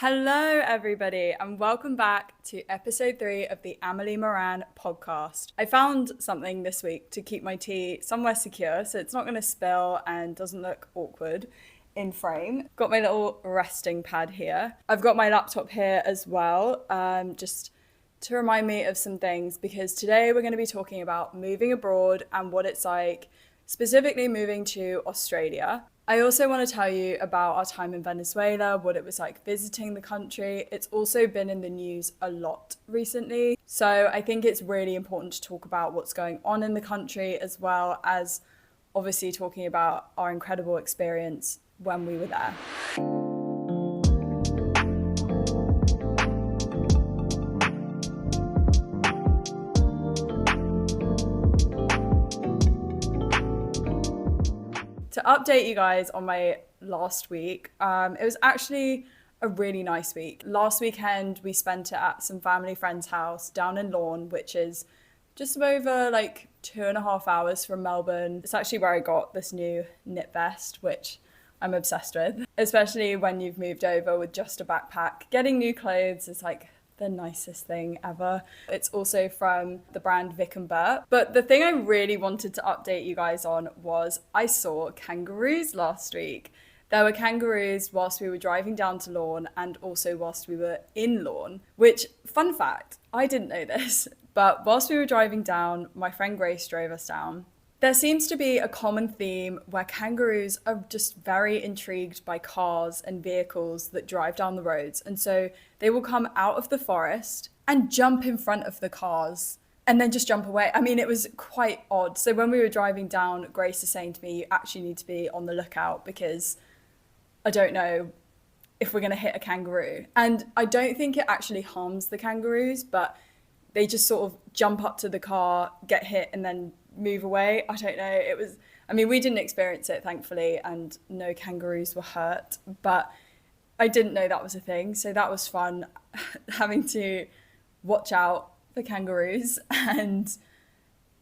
Hello, everybody, and welcome back to episode 3 of the Amelie Maran Podcast. I found something this week to keep my tea somewhere secure so it's not going to spill and doesn't look awkward in frame. Got my little resting pad here. I've got my laptop here as well, just to remind me of some things, because today we're going to be talking about moving abroad and what it's like, specifically moving to Australia. I also want to tell you about our time in Venezuela, what it was like visiting the country. It's also been in the news a lot recently. So I think it's really important to talk about what's going on in the country, as well as obviously talking about our incredible experience when we were there. To update you guys on my last week, it was actually a really nice week. Last weekend, we spent it at some family friend's house down in Lorne, which is just over like 2.5 hours from Melbourne. It's actually where I got this new knit vest, which I'm obsessed with, especially when you've moved over with just a backpack. Getting new clothes is like the nicest thing ever. It's also from the brand Vic and Burt. But the thing I really wanted to update you guys on was I saw kangaroos last week. There were kangaroos whilst we were driving down to Lorne and also whilst we were in Lorne, which, fun fact, I didn't know this, but whilst we were driving down, my friend Grace drove us down. There seems to be a common theme where kangaroos are just very intrigued by cars and vehicles that drive down the roads. And so they will come out of the forest and jump in front of the cars and then just jump away. I mean, it was quite odd. So when we were driving down, Grace is saying to me, you actually need to be on the lookout because I don't know if we're going to hit a kangaroo. And I don't think it actually harms the kangaroos, but they just sort of jump up to the car, get hit, and then move away. I don't know. We didn't experience it, thankfully, and no kangaroos were hurt, but I didn't know that was a thing. So that was fun, having to watch out for kangaroos, and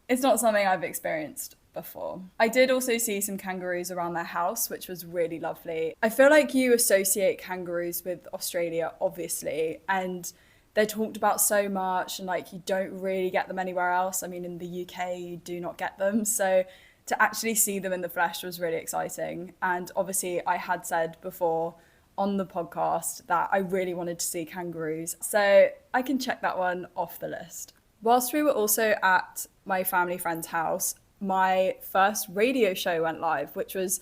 it's not something I've experienced before. I did also see some kangaroos around their house, which was really lovely. I feel like you associate kangaroos with Australia, obviously, and they're talked about so much, and like you don't really get them anywhere else. I mean, in the UK, you do not get them. So to actually see them in the flesh was really exciting. And obviously I had said before on the podcast that I really wanted to see kangaroos. So I can check that one off the list. Whilst we were also at my family friend's house, my first radio show went live, which was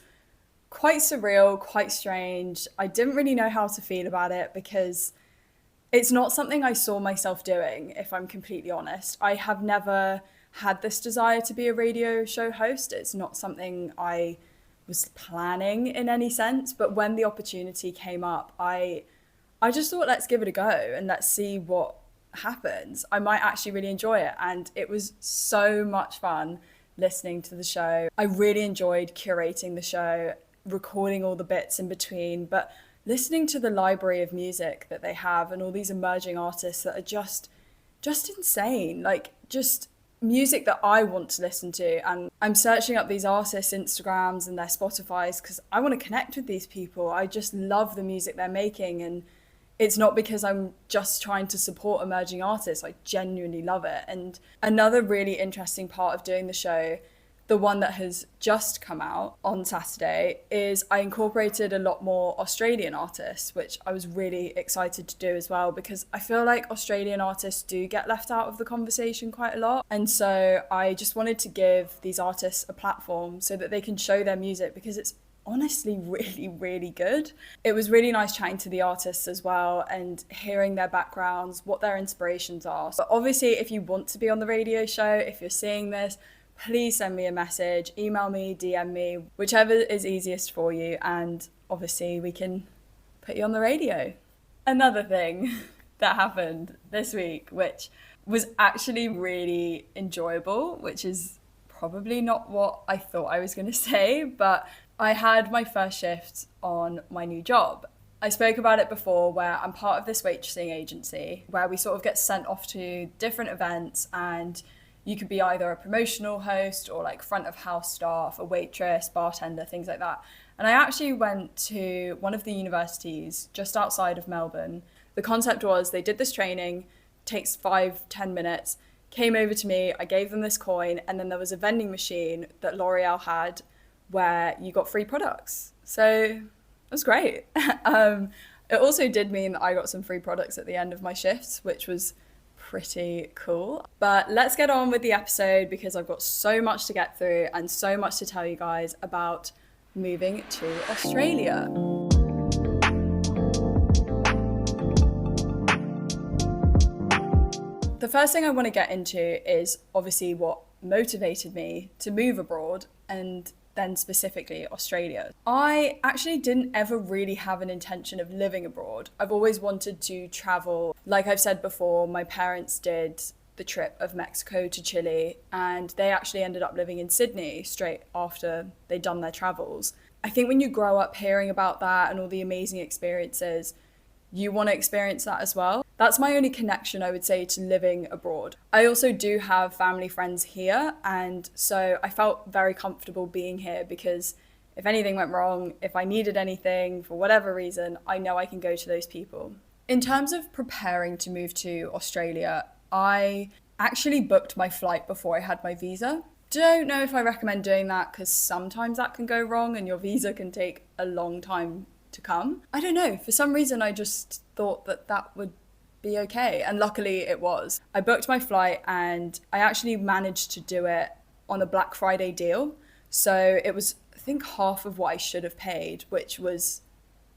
quite surreal, quite strange. I didn't really know how to feel about it because it's not something I saw myself doing, if I'm completely honest. I have never had this desire to be a radio show host. It's not something I was planning in any sense, but when the opportunity came up, I just thought, let's give it a go and let's see what happens. I might actually really enjoy it. And it was so much fun listening to the show. I really enjoyed curating the show, recording all the bits in between, but listening to the library of music that they have and all these emerging artists that are just insane, like just music that I want to listen to. And I'm searching up these artists' Instagrams and their Spotifys because I want to connect with these people. I just love the music they're making, and it's not because I'm just trying to support emerging artists. I genuinely love it. And another really interesting part of doing the show, the one that has just come out on Saturday, is I incorporated a lot more Australian artists, which I was really excited to do as well, because I feel like Australian artists do get left out of the conversation quite a lot. And so I just wanted to give these artists a platform so that they can show their music, because it's honestly really, really good. It was really nice chatting to the artists as well and hearing their backgrounds, what their inspirations are. But obviously, if you want to be on the radio show, if you're seeing this, please send me a message, email me, DM me, whichever is easiest for you, and obviously we can put you on the radio. Another thing that happened this week, which was actually really enjoyable, which is probably not what I thought I was going to say, but I had my first shift on my new job. I spoke about it before, where I'm part of this waitressing agency where we sort of get sent off to different events, and you could be either a promotional host or like front of house staff, a waitress, bartender, things like that. And I actually went to one of the universities just outside of Melbourne. The concept was they did this training, takes 5-10 minutes, came over to me, I gave them this coin, and then there was a vending machine that L'Oreal had where you got free products. So it was great. It also did mean that I got some free products at the end of my shifts, which was pretty cool. But let's get on with the episode because I've got so much to get through and so much to tell you guys about moving to Australia. The first thing I want to get into is obviously what motivated me to move abroad, and then specifically Australia. I actually didn't ever really have an intention of living abroad. I've always wanted to travel. Like I've said before, my parents did the trip of Mexico to Chile, and they actually ended up living in Sydney straight after they'd done their travels. I think when you grow up hearing about that and all the amazing experiences, you want to experience that as well. That's my only connection, I would say, to living abroad. I also do have family friends here, and so I felt very comfortable being here because if anything went wrong, if I needed anything for whatever reason, I know I can go to those people. In terms of preparing to move to Australia, I actually booked my flight before I had my visa. Don't know if I recommend doing that because sometimes that can go wrong and your visa can take a long time to come. I don't know, for some reason I just thought that that would be okay, and luckily it was. I booked my flight and I actually managed to do it on a Black Friday deal, so it was I think half of what I should have paid, which was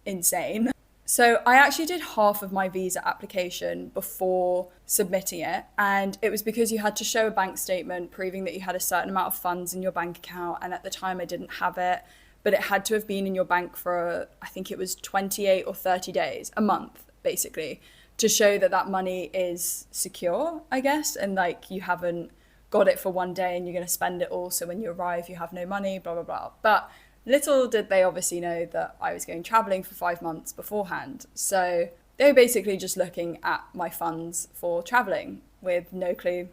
insane. So I actually did half of my visa application before submitting it, and it was because you had to show a bank statement proving that you had a certain amount of funds in your bank account, and at the time I didn't have it, but it had to have been in your bank for, I think it was 28 or 30 days, a month, basically, to show that that money is secure, I guess, and like you haven't got it for one day and you're going to spend it all, so when you arrive you have no money, blah, blah, blah. But little did they obviously know that I was going travelling for 5 months beforehand. So they were basically just looking at my funds for travelling with no clue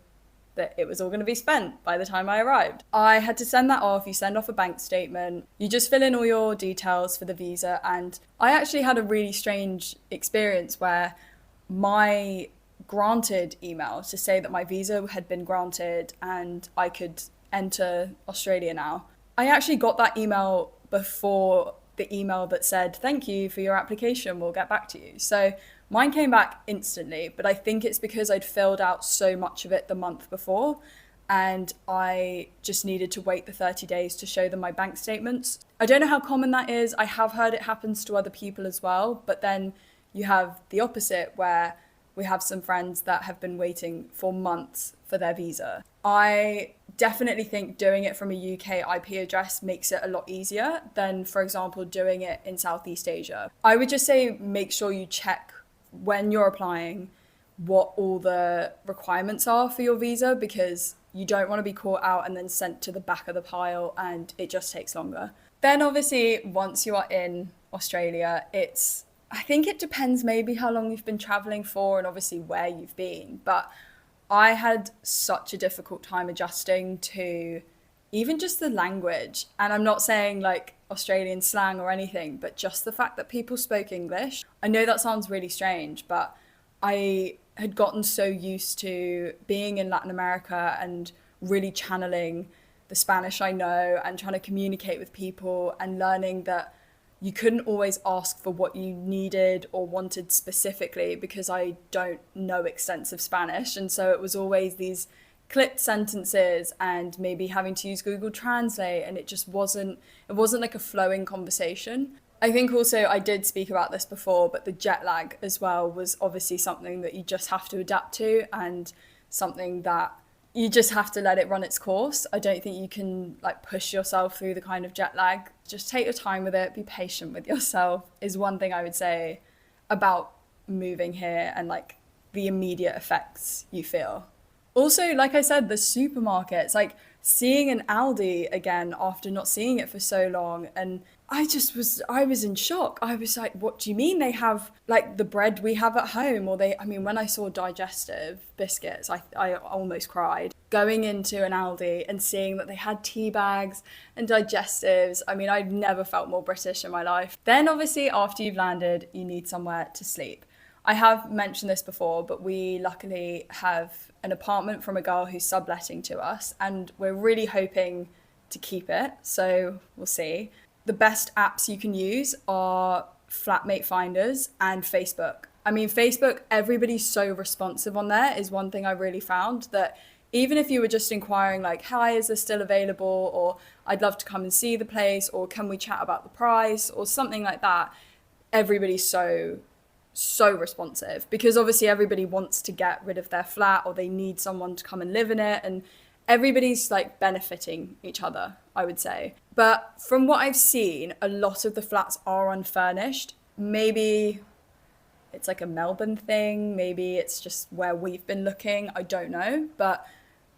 that it was all going to be spent by the time I arrived. I had to send that off. You send off a bank statement, you just fill in all your details for the visa, and I actually had a really strange experience where my granted email to say that my visa had been granted and I could enter Australia now, I actually got that email before the email that said, "Thank you for your application, we'll get back to you." So mine came back instantly, but I think it's because I'd filled out so much of it the month before and I just needed to wait the 30 days to show them my bank statements. I don't know how common that is. I have heard it happens to other people as well, but then you have the opposite where we have some friends that have been waiting for months for their visa. I definitely think doing it from a UK IP address makes it a lot easier than, for example, doing it in Southeast Asia. I would just say make sure you check when you're applying what all the requirements are for your visa, because you don't want to be caught out and then sent to the back of the pile and it just takes longer. Then obviously once you are in Australia, I think it depends maybe how long you've been traveling for and obviously where you've been, but I had such a difficult time adjusting to even just the language. And I'm not saying like Australian slang or anything, but just the fact that people spoke English. I know that sounds really strange, but I had gotten so used to being in Latin America and really channeling the Spanish I know and trying to communicate with people and learning that you couldn't always ask for what you needed or wanted specifically because I don't know extensive Spanish. And so it was always these clipped sentences and maybe having to use Google Translate, and it wasn't like a flowing conversation. I think also I did speak about this before, but the jet lag as well was obviously something that you just have to adapt to and something that you just have to let it run its course. I don't think you can like push yourself through the kind of jet lag. Just take your time with it, be patient with yourself is one thing I would say about moving here and like the immediate effects you feel. Also, like I said, the supermarkets, like seeing an Aldi again after not seeing it for so long. And I was in shock. I was like, what do you mean they have like the bread we have at home? I mean, when I saw digestive biscuits, I almost cried. Going into an Aldi and seeing that they had tea bags and digestives. I mean, I've never felt more British in my life. Then obviously after you've landed, you need somewhere to sleep. I have mentioned this before, but we luckily have an apartment from a girl who's subletting to us, and we're really hoping to keep it. So we'll see. The best apps you can use are flatmate finders and Facebook. I mean, Facebook, everybody's so responsive on there is one thing I really found, that even if you were just inquiring like, hi, is this still available? Or I'd love to come and see the place, or can we chat about the price or something like that? Everybody's so responsive, because obviously everybody wants to get rid of their flat, or they need someone to come and live in it, and everybody's like benefiting each other, I would say. But from what I've seen, a lot of the flats are unfurnished. Maybe it's like a Melbourne thing, maybe it's just where we've been looking, I don't know, but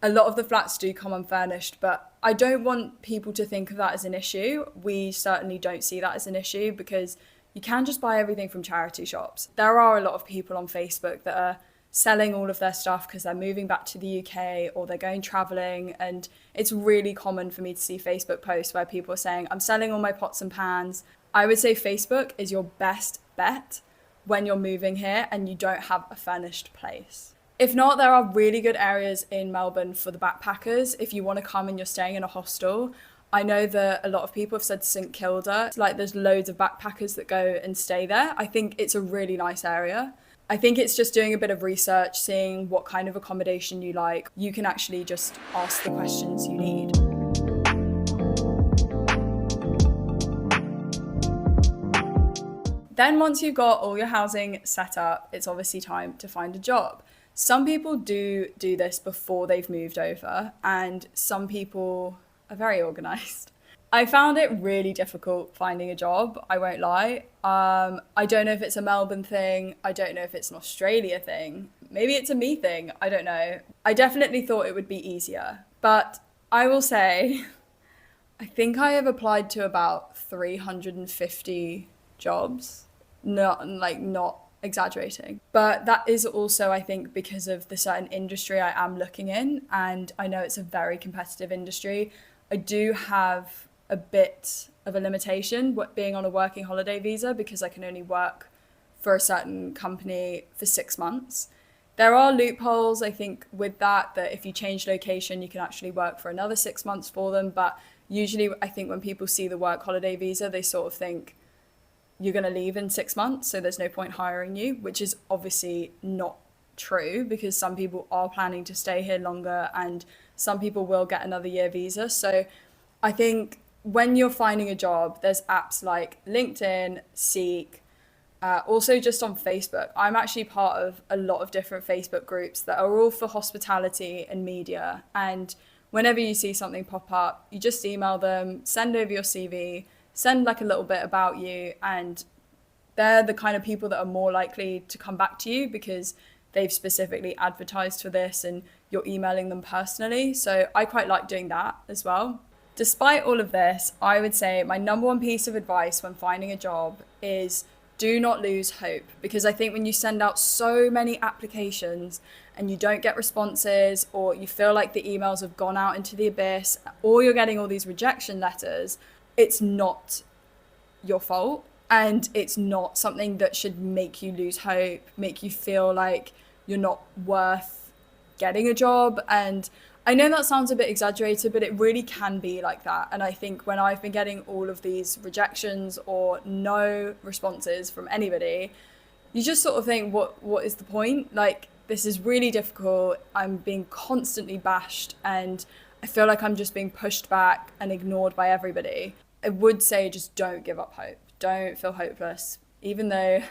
a lot of the flats do come unfurnished. But I don't want people to think of that as an issue. We certainly don't see that as an issue, because you can just buy everything from charity shops. There are a lot of people on Facebook that are selling all of their stuff because they're moving back to the UK or they're going traveling. And it's really common for me to see Facebook posts where people are saying, I'm selling all my pots and pans. I would say Facebook is your best bet when you're moving here and you don't have a furnished place. If not, there are really good areas in Melbourne for the backpackers. If you want to come and you're staying in a hostel, I know that a lot of people have said St Kilda, like there's loads of backpackers that go and stay there. I think it's a really nice area. I think it's just doing a bit of research, seeing what kind of accommodation you like. You can actually just ask the questions you need. Then once you've got all your housing set up, it's obviously time to find a job. Some people do this before they've moved over, and some people are very organised. I found it really difficult finding a job, I won't lie. I don't know if it's a Melbourne thing. I don't know if it's an Australia thing. Maybe it's a me thing. I don't know. I definitely thought it would be easier. But I will say, I think I have applied to about 350 jobs. Not exaggerating. But that is also, I think, because of the certain industry I am looking in. And I know it's a very competitive industry. I do have a bit of a limitation being on a working holiday visa, because I can only work for a certain company for 6 months. There are loopholes, I think, with that if you change location, you can actually work for another 6 months for them. But usually, I think when people see the work holiday visa, they sort of think you're going to leave in 6 months, so there's no point hiring you, which is obviously not true, because some people are planning to stay here longer and some people will get another year visa. So I think when you're finding a job, there's apps like LinkedIn, Seek, also just on Facebook. I'm actually part of a lot of different Facebook groups that are all for hospitality and media. And whenever you see something pop up, you just email them, send over your CV, send like a little bit about you, and they're the kind of people that are more likely to come back to you because they've specifically advertised for this and you're emailing them personally. So I quite like doing that as well. Despite all of this, I would say my number one piece of advice when finding a job is do not lose hope, because I think when you send out so many applications and you don't get responses, or you feel like the emails have gone out into the abyss, or you're getting all these rejection letters, it's not your fault. And it's not something that should make you lose hope, make you feel like you're not worth getting a job. And I know that sounds a bit exaggerated, but it really can be like that. And I think when I've been getting all of these rejections or no responses from anybody, you just sort of think, what is the point? Like, this is really difficult. I'm being constantly bashed and I feel like I'm just being pushed back and ignored by everybody. I would say just don't give up hope. Don't feel hopeless, even though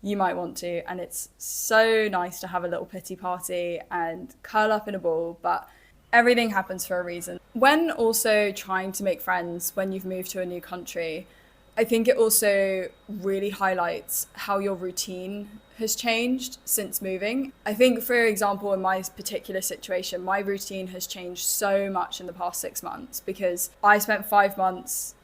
you might want to. And it's so nice to have a little pity party and curl up in a ball, but everything happens for a reason. When also trying to make friends when you've moved to a new country, I think it also really highlights how your routine has changed since moving. I think, for example, in my particular situation, my routine has changed so much in the past 6 months because I spent 5 months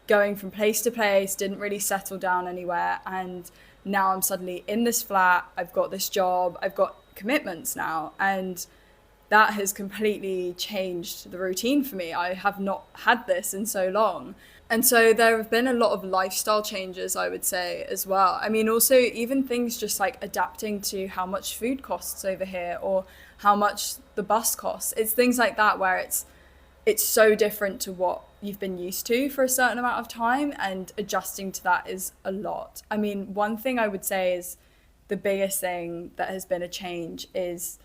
going from place to place, didn't really settle down anywhere. And now I'm suddenly in this flat, I've got this job, I've got commitments now. And that has completely changed the routine for me. I have not had this in so long. And so there have been a lot of lifestyle changes, I would say, as well. I mean, also even things just like adapting to how much food costs over here or how much the bus costs. It's things like that where it's so different to what you've been used to for a certain amount of time, and adjusting to that is a lot. I mean, one thing I would say is the biggest thing that has been a change is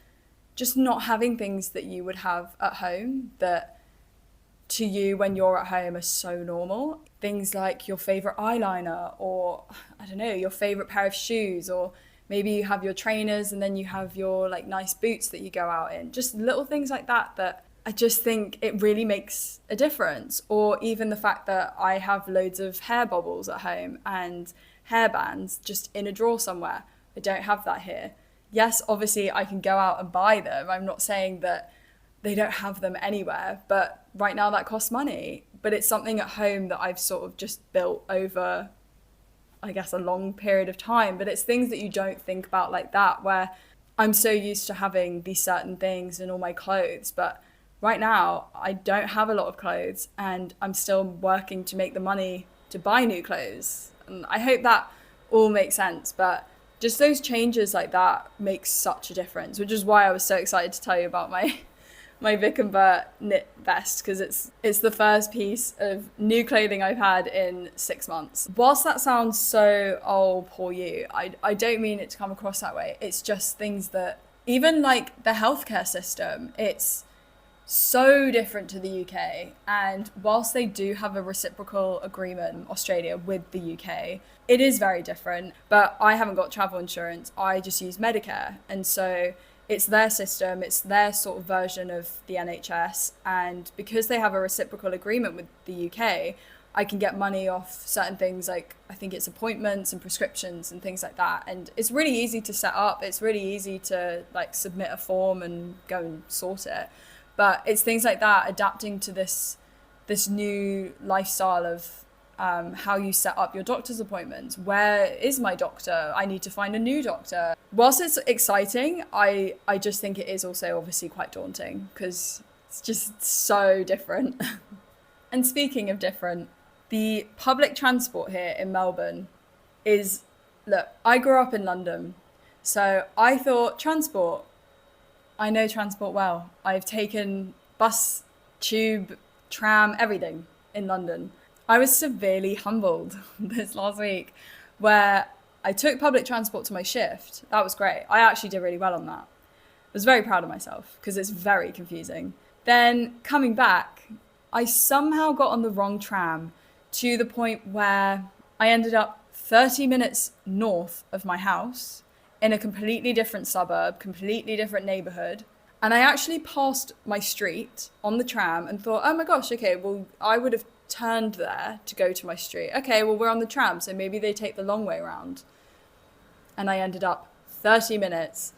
just not having things that you would have at home that to you when you're at home are so normal. Things like your favorite eyeliner, or I don't know, your favorite pair of shoes, or maybe you have your trainers and then you have your like nice boots that you go out in. Just little things like that I just think it really makes a difference. Or even the fact that I have loads of hair bobbles at home and hair bands just in a drawer somewhere. I don't have that here. Yes, obviously I can go out and buy them. I'm not saying that they don't have them anywhere, but right now that costs money. But it's something at home that I've sort of just built over, I guess, a long period of time. But it's things that you don't think about like that, where I'm so used to having these certain things in all my clothes. But right now I don't have a lot of clothes and I'm still working to make the money to buy new clothes. And I hope that all makes sense. But just those changes like that make such a difference, which is why I was so excited to tell you about my Vic and Bert knit vest, because it's the first piece of new clothing I've had in 6 months. Whilst that sounds so, oh, poor you, I don't mean it to come across that way. It's just things that, even like the healthcare system, it's so different to the UK. And whilst they do have a reciprocal agreement, Australia, with the UK, it is very different. But I haven't got travel insurance. I just use Medicare. And so it's their system, it's their sort of version of the NHS. And because they have a reciprocal agreement with the UK, I can get money off certain things, like I think it's appointments and prescriptions and things like that. And it's really easy to set up. It's really easy to like submit a form and go and sort it. But it's things like that, adapting to this new lifestyle of how you set up your doctor's appointments. Where is my doctor? I need to find a new doctor. Whilst it's exciting, I just think it is also obviously quite daunting because it's just so different. And speaking of different, the public transport here in Melbourne is, look, I grew up in London, so I thought I know transport well. I've taken bus, tube, tram, everything in London. I was severely humbled this last week where I took public transport to my shift. That was great. I actually did really well on that. I was very proud of myself because it's very confusing. Then coming back, I somehow got on the wrong tram to the point where I ended up 30 minutes north of my house in a completely different suburb, completely different neighborhood. And I actually passed my street on the tram and thought, oh my gosh, okay, well, I would have turned there to go to my street. Okay, well, we're on the tram, so maybe they take the long way around. And I ended up 30 minutes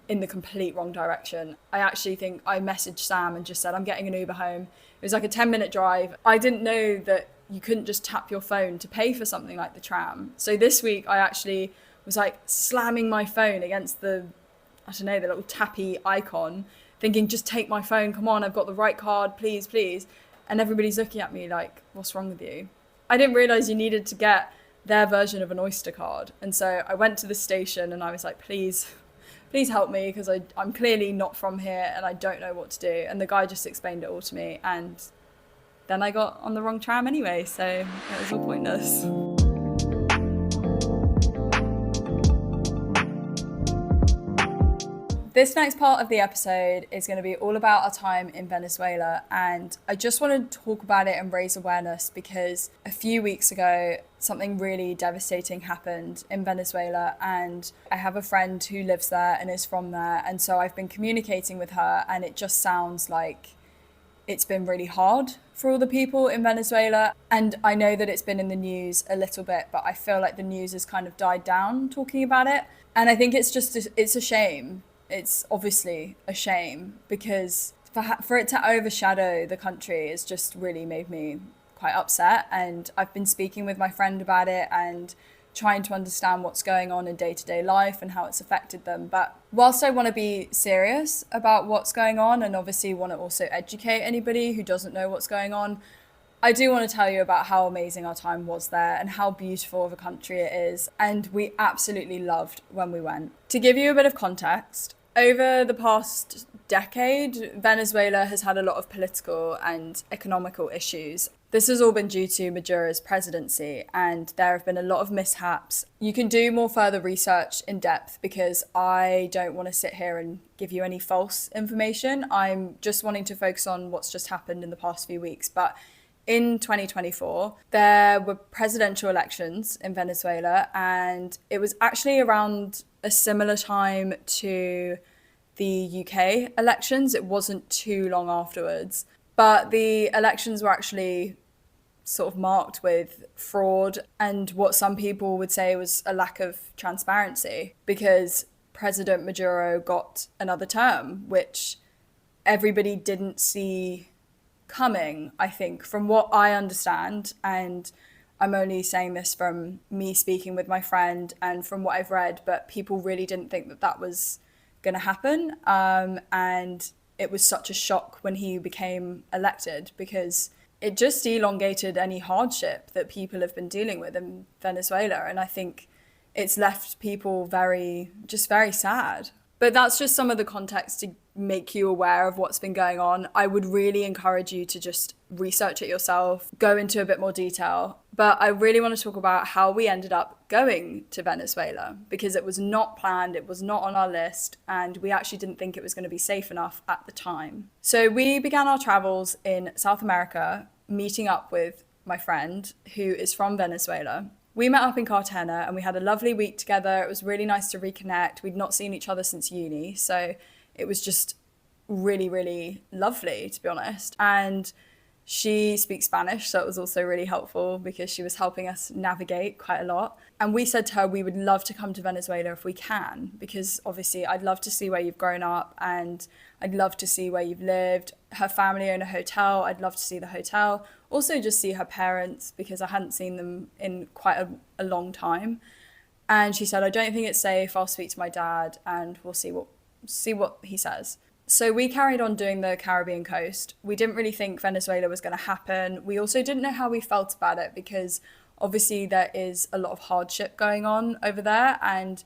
in the complete wrong direction. I actually think I messaged Sam and just said, I'm getting an Uber home. It was like a 10-minute drive. I didn't know that you couldn't just tap your phone to pay for something like the tram. So this week I actually was like slamming my phone against the little tappy icon, thinking, just take my phone, come on, I've got the right card, please, please. And everybody's looking at me like, what's wrong with you? I didn't realize you needed to get their version of an Oyster card. And so I went to the station and I was like, please help me, because I'm clearly not from here and I don't know what to do. And the guy just explained it all to me. And then I got on the wrong tram anyway, so it was all pointless. This next part of the episode is going to be all about our time in Venezuela, and I just want to talk about it and raise awareness because a few weeks ago something really devastating happened in Venezuela, and I have a friend who lives there and is from there, and so I've been communicating with her, and it just sounds like it's been really hard for all the people in Venezuela. And I know that it's been in the news a little bit, but I feel like the news has kind of died down talking about it. And I think it's a shame. It's obviously a shame because for it to overshadow the country has just really made me quite upset. And I've been speaking with my friend about it and trying to understand what's going on in day-to-day life and how it's affected them. But whilst I want to be serious about what's going on and obviously want to also educate anybody who doesn't know what's going on, I do want to tell you about how amazing our time was there and how beautiful of a country it is. And we absolutely loved when we went. To give you a bit of context, over the past decade, Venezuela has had a lot of political and economical issues. This has all been due to Maduro's presidency, and there have been a lot of mishaps. You can do more further research in depth because I don't want to sit here and give you any false information. I'm just wanting to focus on what's just happened in the past few weeks. But in 2024, there were presidential elections in Venezuela, and it was actually around a similar time to the UK elections. It wasn't too long afterwards. But the elections were actually sort of marked with fraud and what some people would say was a lack of transparency because President Maduro got another term, which everybody didn't see coming, I think, from what I understand. And I'm only saying this from me speaking with my friend and from what I've read, but people really didn't think that that was going to happen. And it was such a shock when he became elected because it just elongated any hardship that people have been dealing with in Venezuela. And I think it's left people very sad. But that's just some of the context to make you aware of what's been going on. I would really encourage you to just research it yourself, go into a bit more detail. But I really want to talk about how we ended up going to Venezuela because it was not planned, it was not on our list, and we actually didn't think it was going to be safe enough at the time. So we began our travels in South America, meeting up with my friend who is from Venezuela. We met up in Cartagena and we had a lovely week together. It was really nice to reconnect. We'd not seen each other since uni, so it was just really, really lovely, to be honest. And she speaks Spanish, so it was also really helpful because she was helping us navigate quite a lot. And we said to her, we would love to come to Venezuela if we can, because obviously I'd love to see where you've grown up and I'd love to see where you've lived. Her family own a hotel. I'd love to see the hotel. Also just see her parents because I hadn't seen them in quite a long time. And she said, I don't think it's safe. I'll speak to my dad and we'll see what he says. So we carried on doing the Caribbean coast. We didn't really think Venezuela was going to happen. We also didn't know how we felt about it because obviously there is a lot of hardship going on over there, and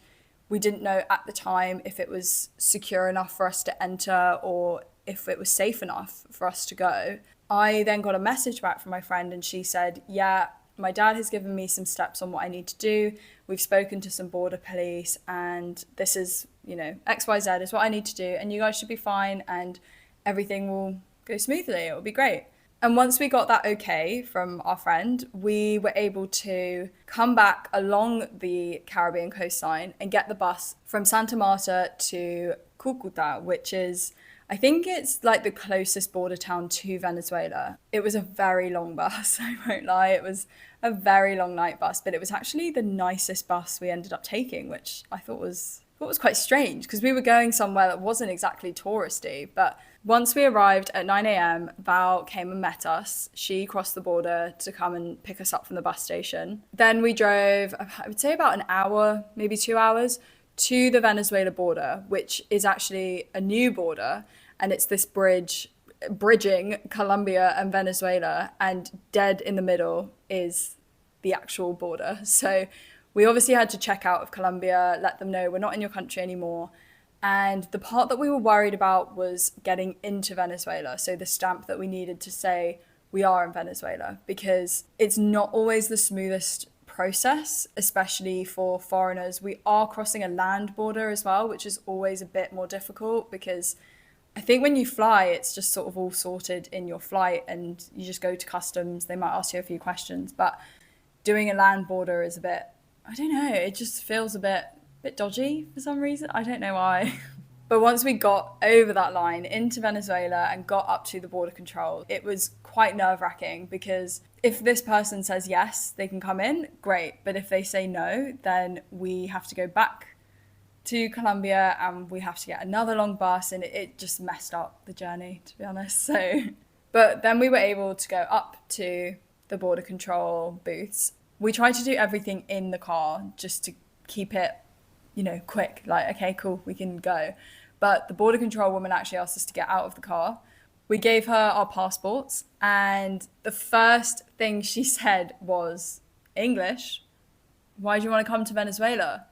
we didn't know at the time if it was secure enough for us to enter or if it was safe enough for us to go. I then got a message back from my friend and she said, yeah, my dad has given me some steps on what I need to do. We've spoken to some border police and this is, XYZ is what I need to do and you guys should be fine and everything will go smoothly. It will be great. And once we got that okay from our friend, we were able to come back along the Caribbean coastline and get the bus from Santa Marta to Cucuta, which is, I think it's like the closest border town to Venezuela. It was a very long bus, I won't lie. It was a very long night bus, but it was actually the nicest bus we ended up taking, which I thought was quite strange because we were going somewhere that wasn't exactly touristy. But once we arrived at 9 a.m, Val came and met us. She crossed the border to come and pick us up from the bus station. Then we drove, I would say about an hour, maybe 2 hours, to the Venezuela border, which is actually a new border. And it's this bridging Colombia and Venezuela, and dead in the middle is the actual border. So we obviously had to check out of Colombia, let them know we're not in your country anymore. And the part that we were worried about was getting into Venezuela. So the stamp that we needed to say we are in Venezuela, because it's not always the smoothest process, especially for foreigners. We are crossing a land border as well, which is always a bit more difficult because I think when you fly, it's just sort of all sorted in your flight and you just go to customs. They might ask you a few questions, but doing a land border is a bit, I don't know, it just feels a bit dodgy for some reason. I don't know why. But once we got over that line into Venezuela and got up to the border control, it was quite nerve-wracking because if this person says yes, they can come in, great. But if they say no, then we have to go back to Colombia and we have to get another long bus, and it just messed up the journey, to be honest. But then we were able to go up to the border control booths. We tried to do everything in the car just to keep it, quick. Like, okay, cool, we can go. But the border control woman actually asked us to get out of the car. We gave her our passports, and the first thing she said was, English? Why do you want to come to Venezuela?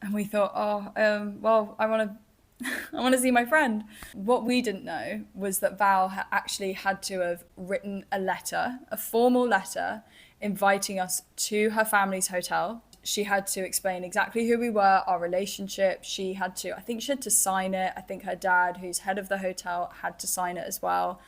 And we thought, well, I want to see my friend. What we didn't know was that Val actually had to have written a formal letter, inviting us to her family's hotel. She had to explain exactly who we were, our relationship. I think she had to sign it. I think her dad, who's head of the hotel, had to sign it as well.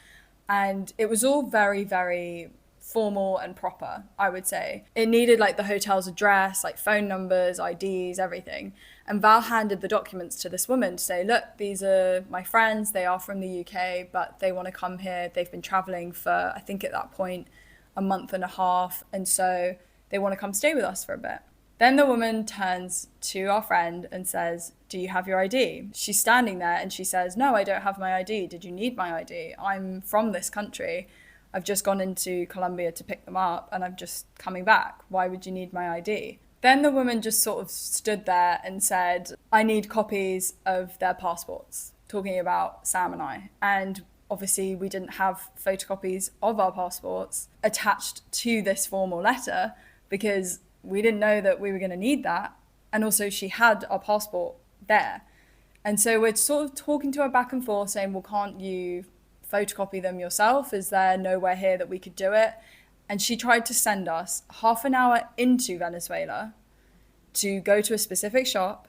And it was all very, very formal and proper, I would say. It needed like the hotel's address, like phone numbers, IDs, everything. And Val handed the documents to this woman to say, look, these are my friends. They are from the UK, but they want to come here. They've been traveling for, I think at that point, a month and a half. And so they want to come stay with us for a bit. Then the woman turns to our friend and says, do you have your ID? She's standing there and she says, no, I don't have my ID. Did you need my ID? I'm from this country. I've just gone into Colombia to pick them up and I'm just coming back. Why would you need my ID? Then the woman just sort of stood there and said, I need copies of their passports, talking about Sam and I. And obviously we didn't have photocopies of our passports attached to this formal letter because we didn't know that we were going to need that. And also she had our passport there. And so we're sort of talking to her back and forth saying, well, can't you photocopy them yourself? Is there nowhere here that we could do it? And she tried to send us half an hour into Venezuela to go to a specific shop,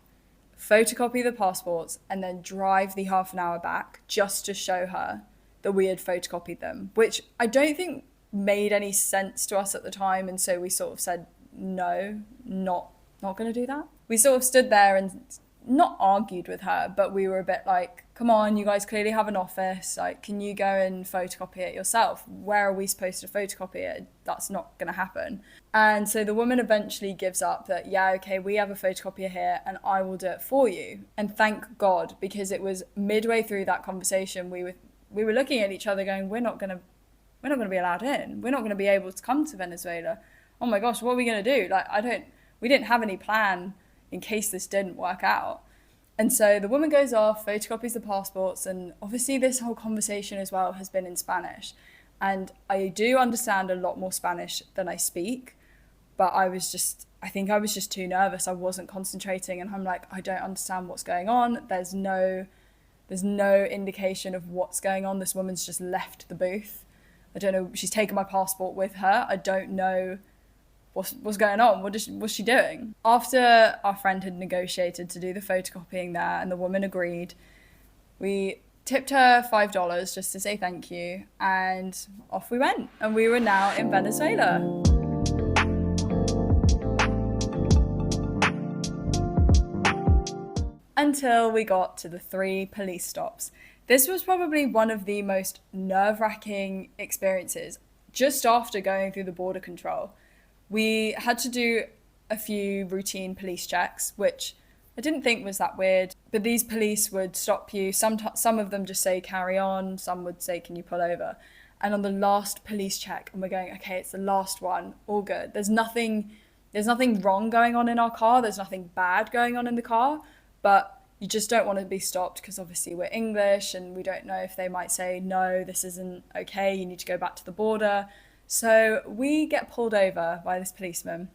photocopy the passports, and then drive the half an hour back just to show her that we had photocopied them, which I don't think made any sense to us at the time. And so we sort of said, no, not going to do that. We sort of stood there and not argued with her, but we were a bit like, come on, you guys clearly have an office. Like, can you go and photocopy it yourself? Where are we supposed to photocopy it? That's not going to happen. And so the woman eventually gives up that, yeah, okay, we have a photocopier here and I will do it for you. And thank God, because it was midway through that conversation, we were looking at each other going, we're not going to be allowed in. We're not going to be able to come to Venezuela. Oh my gosh, what are we going to do? We didn't have any plan in case this didn't work out. And so the woman goes off, photocopies the passports, and obviously this whole conversation as well has been in Spanish. And I do understand a lot more Spanish than I speak, but I think I was just too nervous. I wasn't concentrating, and I'm like, I don't understand what's going on. There's no indication of what's going on. This woman's just left the booth. I don't know, she's taken my passport with her. I don't know what's going on? What's she doing? After our friend had negotiated to do the photocopying there and the woman agreed, we tipped her $5 just to say thank you, and off we went. And we were now in Venezuela. Until we got to the 3 police stops. This was probably one of the most nerve-wracking experiences just after going through the border control. We had to do a few routine police checks, which I didn't think was that weird. But these police would stop you. Some of them just say, carry on. Some would say, can you pull over? And on the last police check, and we're going, okay, it's the last one. All good. There's nothing wrong going on in our car. There's nothing bad going on in the car. But you just don't want to be stopped because obviously we're English and we don't know if they might say, no, this isn't okay. You need to go back to the border. So we get pulled over by this policeman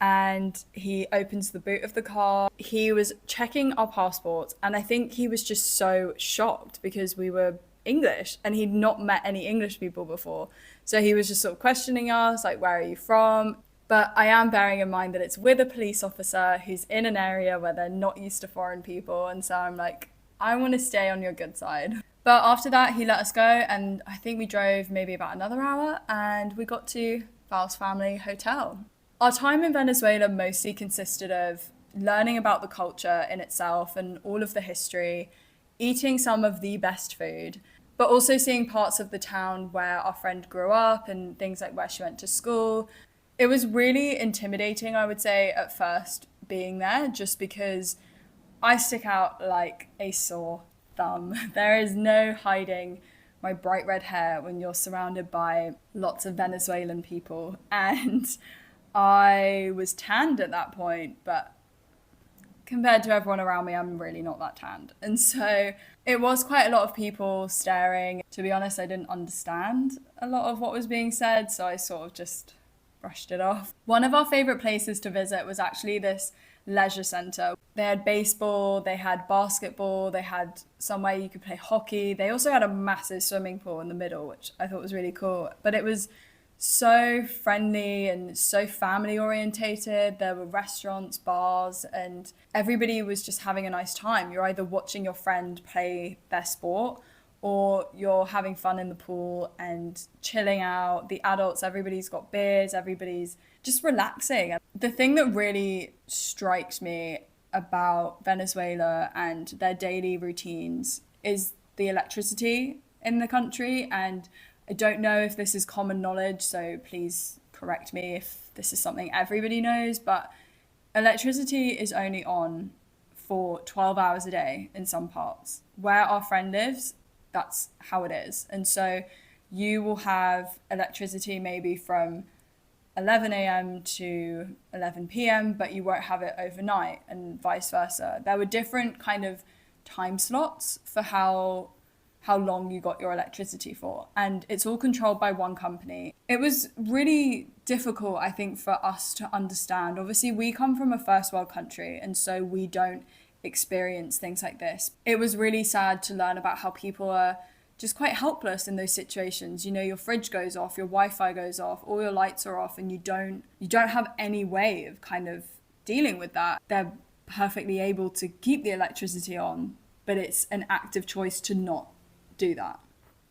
and he opens the boot of the car. He was checking our passports and I think he was just so shocked because we were English and he'd not met any English people before. So he was just sort of questioning us, like, where are you from? But I am bearing in mind that it's with a police officer who's in an area where they're not used to foreign people. And so I'm like, I want to stay on your good side. But after that, he let us go, and I think we drove maybe about another hour, and we got to Val's family hotel. Our time in Venezuela mostly consisted of learning about the culture in itself and all of the history, eating some of the best food, but also seeing parts of the town where our friend grew up and things like where she went to school. It was really intimidating, I would say, at first being there, just because I stick out like a sore thumb. There is no hiding my bright red hair when you're surrounded by lots of Venezuelan people. And I was tanned at that point, but compared to everyone around me, I'm really not that tanned. And so it was quite a lot of people staring. To be honest, I didn't understand a lot of what was being said, so I sort of just brushed it off. One of our favorite places to visit was actually this leisure center. They had baseball, they had basketball, they had somewhere you could play hockey. They also had a massive swimming pool in the middle, which I thought was really cool. But it was so friendly and so family orientated. There were restaurants, bars, and everybody was just having a nice time. You're either watching your friend play their sport or you're having fun in the pool and chilling out. The adults, everybody's got beers, everybody's just relaxing. The thing that really strikes me about Venezuela and their daily routines is the electricity in the country. And I don't know if this is common knowledge, so please correct me if this is something everybody knows, but electricity is only on for 12 hours a day in some parts. Where our friend lives, that's how it is. And so you will have electricity maybe from 11 a.m. to 11 p.m., but you won't have it overnight, and vice versa. There were different kind of time slots for how long you got your electricity for, and it's all controlled by one company. It was really difficult, I think, for us to understand. Obviously, we come from a first world country, and so we don't experience things like this. It was really sad to learn about how people are just quite helpless in those situations. You know, your fridge goes off, your Wi-Fi goes off, all your lights are off, and you don't have any way of kind of dealing with that. They're perfectly able to keep the electricity on, but it's an active choice to not do that.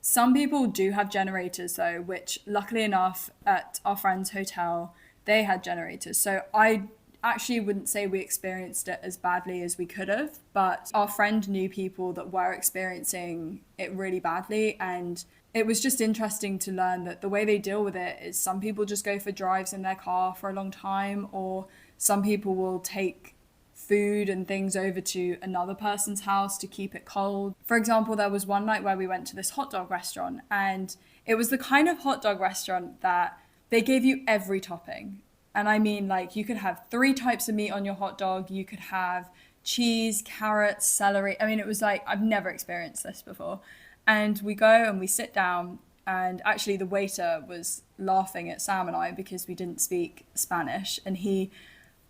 Some people do have generators though, which luckily enough at our friend's hotel, they had generators. So I actually wouldn't say we experienced it as badly as we could have, but our friend knew people that were experiencing it really badly, and it was just interesting to learn that the way they deal with it is some people just go for drives in their car for a long time, or some people will take food and things over to another person's house to keep it cold. For example, there was one night where we went to this hot dog restaurant, and it was the kind of hot dog restaurant that they gave you every topping. And I mean, like, you could have 3 types of meat on your hot dog. You could have cheese, carrots, celery. I mean, it was like, I've never experienced this before. And we go and we sit down, and actually the waiter was laughing at Sam and I because we didn't speak Spanish, and he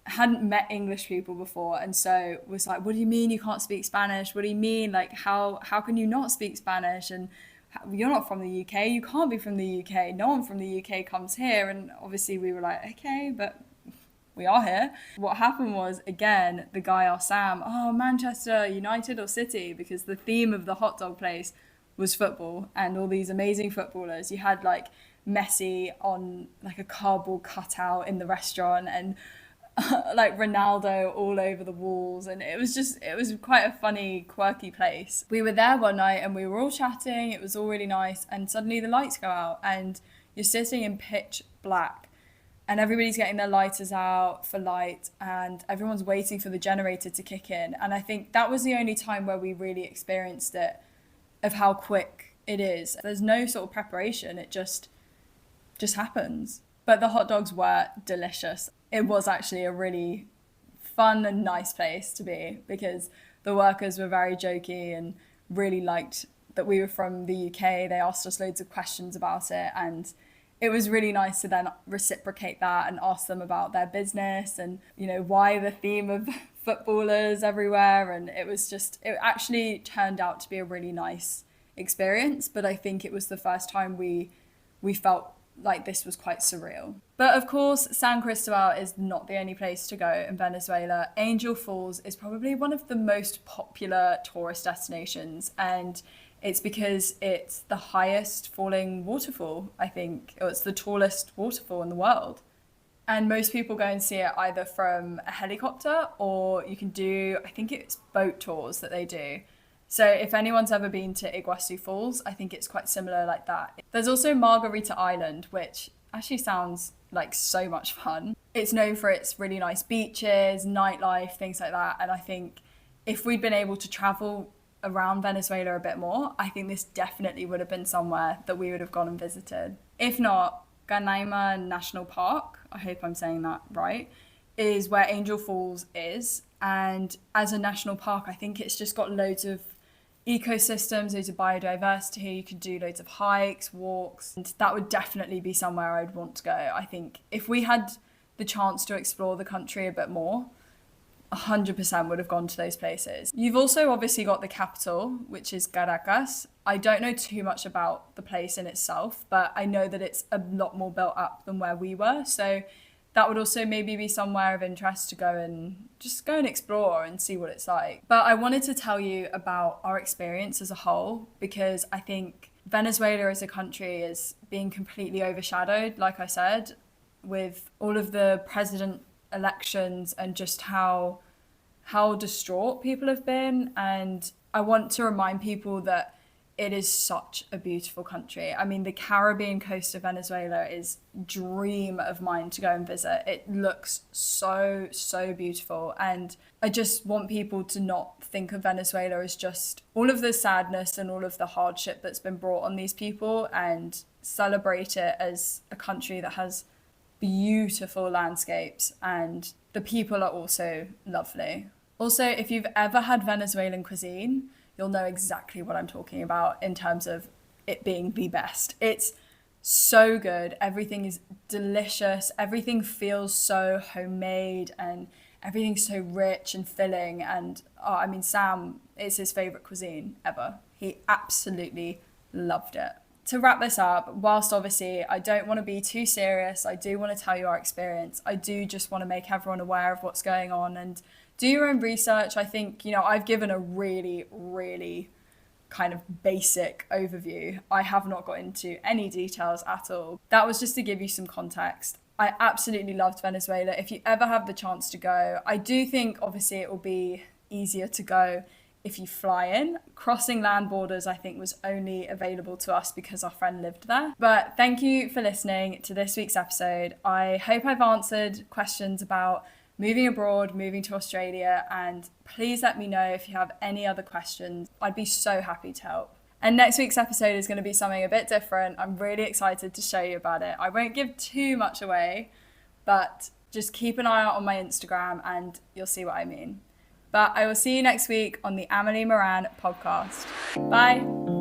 hadn't met English people before, and so was like, what do you mean you can't speak Spanish? What do you mean? Like, how can you not speak Spanish? And you're not from the UK, you can't be from the UK, no one from the UK comes here. And obviously we were like, okay, but we are here. What happened was, again, the guy asked Sam, oh, Manchester United or City? Because the theme of the hot dog place was football and all these amazing footballers. You had like Messi on like a cardboard cutout in the restaurant, and like Ronaldo all over the walls, and it was quite a funny, quirky place. We were there one night and we were all chatting, it was all really nice, and suddenly the lights go out and you're sitting in pitch black and everybody's getting their lighters out for light and everyone's waiting for the generator to kick in. And I think that was the only time where we really experienced it, of how quick it is. There's no sort of preparation, it just happens. But the hot dogs were delicious. It was actually a really fun and nice place to be, because the workers were very jokey and really liked that we were from the UK. They asked us loads of questions about it, and it was really nice to then reciprocate that and ask them about their business and, you know, why the theme of footballers everywhere. And it actually turned out to be a really nice experience. But I think it was the first time we felt like this was quite surreal. But of course, San Cristobal is not the only place to go in Venezuela. Angel Falls is probably one of the most popular tourist destinations, and it's because it's the highest falling waterfall, I think, or it's the tallest waterfall in the world. And most people go and see it either from a helicopter or you can do, I think it's boat tours that they do. So if anyone's ever been to Iguazu Falls, I think it's quite similar like that. There's also Margarita Island, which actually sounds like so much fun. It's known for its really nice beaches, nightlife, things like that. And I think if we'd been able to travel around Venezuela a bit more, I think this definitely would have been somewhere that we would have gone and visited. If not, Canaima National Park, I hope I'm saying that right, is where Angel Falls is. And as a national park, I think it's just got loads of ecosystems, loads of biodiversity. You could do loads of hikes, walks, and that would definitely be somewhere I'd want to go. I think if we had the chance to explore the country a bit more, 100% would have gone to those places. You've also obviously got the capital, which is Caracas. I don't know too much about the place in itself, but I know that it's a lot more built up than where we were. So that would also maybe be somewhere of interest to go and explore and see what it's like. But I wanted to tell you about our experience as a whole, because I think Venezuela as a country is being completely overshadowed, like I said, with all of the president elections and just how distraught people have been. And I want to remind people that it is such a beautiful country. I mean, the Caribbean coast of Venezuela is a dream of mine to go and visit. It looks so, so beautiful. And I just want people to not think of Venezuela as just all of the sadness and all of the hardship that's been brought on these people, and celebrate it as a country that has beautiful landscapes and the people are also lovely. Also, if you've ever had Venezuelan cuisine, you'll know exactly what I'm talking about in terms of it being the best. It's so good. Everything is delicious. Everything feels so homemade and everything's so rich and filling. And Sam, it's his favorite cuisine ever. He absolutely loved it. To wrap this up, whilst obviously I don't want to be too serious, I do want to tell you our experience. I do just want to make everyone aware of what's going on and do your own research. I think, I've given a really, really kind of basic overview. I have not got into any details at all. That was just to give you some context. I absolutely loved Venezuela. If you ever have the chance to go, I do think obviously it will be easier to go if you fly in. Crossing land borders, I think, was only available to us because our friend lived there. But thank you for listening to this week's episode. I hope I've answered questions about moving abroad, moving to Australia, and please let me know if you have any other questions. I'd be so happy to help. And next week's episode is going to be something a bit different. I'm really excited to show you about it. I won't give too much away, but just keep an eye out on my Instagram and you'll see what I mean. But I will see you next week on the Amelie Maran Podcast. Bye.